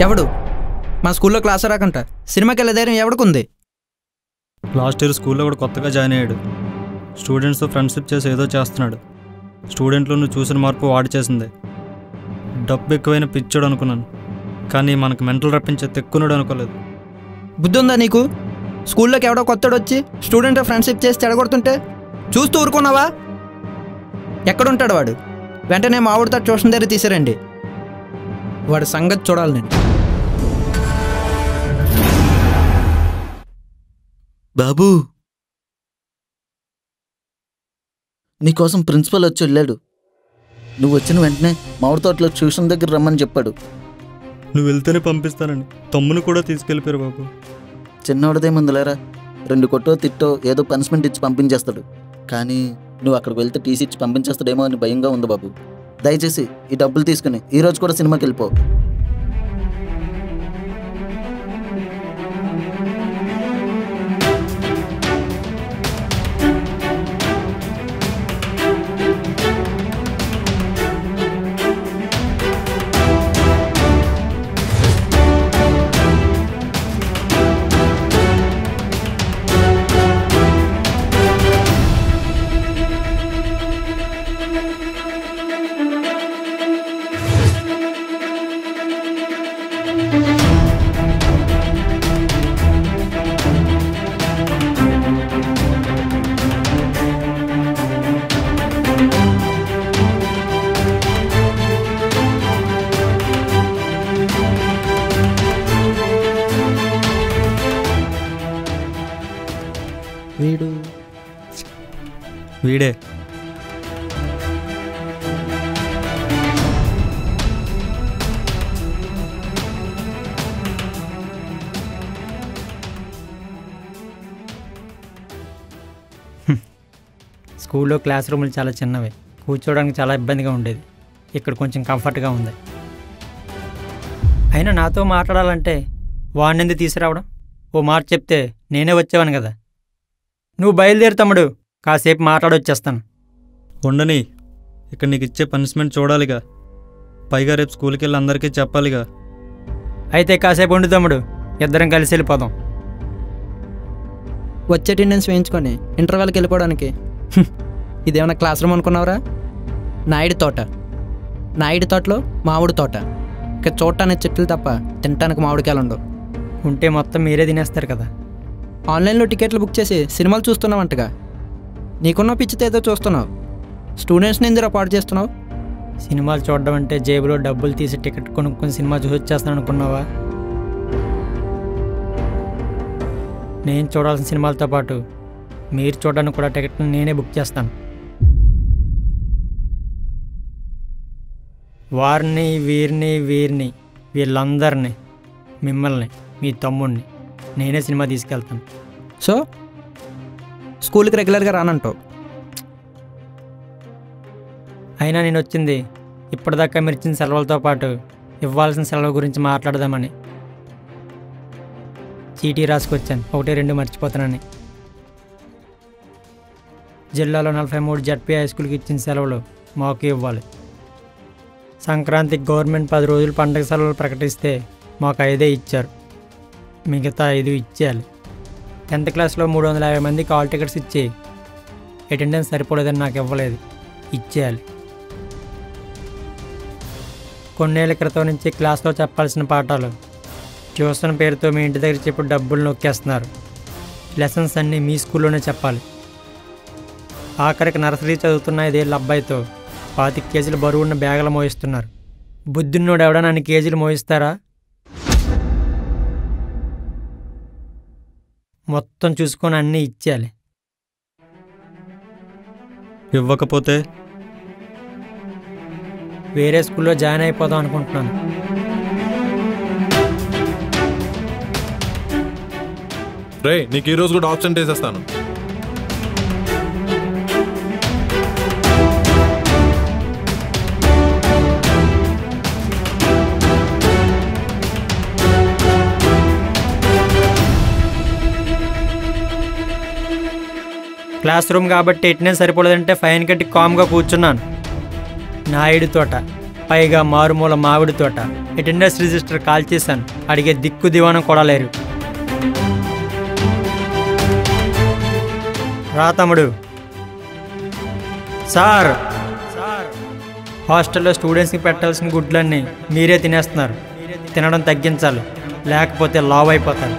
ఎవడు మా స్కూల్లో క్లాస్ రాకంట సినిమాకి వెళ్ళే ధైర్యం ఎవడుకుంది? లాస్ట్ ఇయర్ స్కూల్లో కూడా కొత్తగా జాయిన్ అయ్యాడు. స్టూడెంట్స్తో ఫ్రెండ్షిప్ చేసి ఏదో చేస్తున్నాడు. స్టూడెంట్లో నువ్వు చూసిన మార్పు వాడి చేసింది. డబ్బు ఎక్కువైన పిచ్చోడు అనుకున్నాను, కానీ మనకు మెంటల్ రప్పించే తెక్కున్నాడు అనుకోలేదు. బుద్ధి ఉందా నీకు? స్కూల్లోకి ఎవడో కొత్తడు వచ్చి స్టూడెంట్తో ఫ్రెండ్షిప్ చేసి చెడగొడుతుంటే చూస్తూ ఊరుకున్నావా? ఎక్కడుంటాడు వాడు? వెంటనే మా ఆవిడతో ట్యూషన్ దగ్గర తీసారండి. వాడి సంగతి చూడాలి నేను. బాబు, నీకోసం ప్రిన్సిపల్ వచ్చి వెళ్ళాడు. నువ్వు వచ్చిన వెంటనే మామిడి తోటలో ట్యూషన్ దగ్గర రమ్మని చెప్పాడు. నువ్వు వెళ్తేనే పంపిస్తానండి. తమ్ముని కూడా తీసుకెళ్ళిపోయారు బాబు. చిన్నోడదే ముందులేరా, 2 కొట్టో తిట్టో ఏదో పనిష్మెంట్ ఇచ్చి పంపించేస్తాడు. కానీ నువ్వు అక్కడికి వెళ్తే టీసీ ఇచ్చి పంపించేస్తాడేమో అని భయంగా ఉంది బాబు. దయచేసి ఈ డబ్బులు తీసుకుని ఈరోజు కూడా సినిమాకి వెళ్ళిపో. వీడే స్కూల్లో క్లాస్ రూములు చాలా చిన్నవి, కూర్చోవడానికి చాలా ఇబ్బందిగా ఉండేది. ఇక్కడ కొంచెం కంఫర్ట్గా ఉంది. అయినా నాతో మాట్లాడాలంటే వాడిని తీసుకురావడం? ఓ మాట చెప్తే నేనే వచ్చేవాను కదా. నువ్వు బయలుదేరు తమ్ముడు, కాసేపు మాట్లాడొచ్చేస్తాను. ఉండని, ఇక్కడ నీకు ఇచ్చే పనిష్మెంట్ చూడాలిగా. పైగా రేపు స్కూల్కి వెళ్ళి అందరికీ చెప్పాలిగా. అయితే కాసేపు ఉండు తమ్ముడు, ఇద్దరం కలిసి వెళ్ళిపోదాం. వచ్చే అటెండెన్స్ వేయించుకొని ఇంటర్వెల్కి వెళ్ళిపోవడానికి ఇదేమన్నా క్లాస్ రూమ్ అనుకున్నావురా? నాయుడు తోటలో మామిడి తోట. ఇక్కడ చూడటానికి చెట్లు తప్ప తినటానికి మామిడికాయలు ఉండవు. ఉంటే మొత్తం మీరే తినేస్తారు కదా. ఆన్లైన్లో టికెట్లు బుక్ చేసి సినిమాలు చూస్తున్నావంటగా. నీకున్న పిచ్చితో ఏదో చూస్తున్నావు. స్టూడెంట్స్ని ఎందుకు పాడు చేస్తున్నావు? సినిమాలు చూడడం అంటే జేబులో డబ్బులు తీసి టికెట్ కొనుక్కొని సినిమా చూసి వచ్చేస్తాను అనుకున్నావా? నేను చూడాల్సిన సినిమాలతో పాటు మీరు చూడడానికి కూడా టికెట్ని నేనే బుక్ చేస్తాను. వారిని వీళ్ళందరినీ, మిమ్మల్ని, మీ తమ్ముడిని నేనే సినిమా తీసుకెళ్తాను. సో స్కూల్కి రెగ్యులర్గా రానంటావు? అయినా నేను వచ్చింది ఇప్పటిదాకా మీరు ఇచ్చిన సెలవులతో పాటు ఇవ్వాల్సిన సెలవు గురించి మాట్లాడదామని. చీటీ రాసుకొచ్చాను, 1-2 మర్చిపోతానని. జిల్లాలో 43 జడ్పీ హై స్కూల్కి ఇచ్చిన సెలవులు మాకు ఇవ్వాలి. సంక్రాంతికి గవర్నమెంట్ 10 రోజులు పండగ సెలవులు ప్రకటిస్తే మాకు 5 ఇచ్చారు, మిగతా 5 ఇచ్చేయాలి. 10th క్లాస్లో 350 మందికి ఆల్ టికెట్స్ ఇచ్చి అటెండెన్స్ సరిపోలేదని నాకు ఇవ్వలేదు, ఇచ్చేయాలి. కొన్నేళ్ల క్రితం నుంచి క్లాస్లో చెప్పాల్సిన పాఠాలు ట్యూషన్ పేరుతో మీ ఇంటి దగ్గర చెప్పి డబ్బులు నొక్కేస్తున్నారు. లెసన్స్ అన్నీ మీ స్కూల్లోనే చెప్పాలి. ఆఖరికి నర్సరీ చదువుతున్న 5 ఏళ్ళ అబ్బాయితో 25 కేజీల బరువున్న బ్యాగులు మోయిస్తున్నారు. బుద్ధిన్నోడు ఎవడన్నా అన్ని కేజీలు మోయిస్తారా? మొత్తం చూసుకొని అన్నీ ఇచ్చేయాలి. ఇవ్వకపోతే వేరే స్కూల్లో జాయిన్ అయిపోదాం అనుకుంటున్నాను. రే, నీకు ఈరోజు కూడా ఆప్షన్ వేసేస్తాను. క్లాస్ రూమ్ కాబట్టి అటెండెన్స్ సరిపోలేదంటే ఫైన్ కట్టి కామ్గా కూర్చున్నాను. నాయుడు తోట పైగా మారుమూల మామిడి తోట. అటెండెన్స్ రిజిస్టర్ కాల్ చేశాను, అడిగే దిక్కు దివాణం కూడా లేరు. రా తమ్ముడు. సార్, హాస్టల్లో స్టూడెంట్స్కి పెట్టాల్సిన గుడ్లన్నీ మీరే తినేస్తున్నారు. తినడం తగ్గించాలి, లేకపోతే లావ్ అయిపోతారు.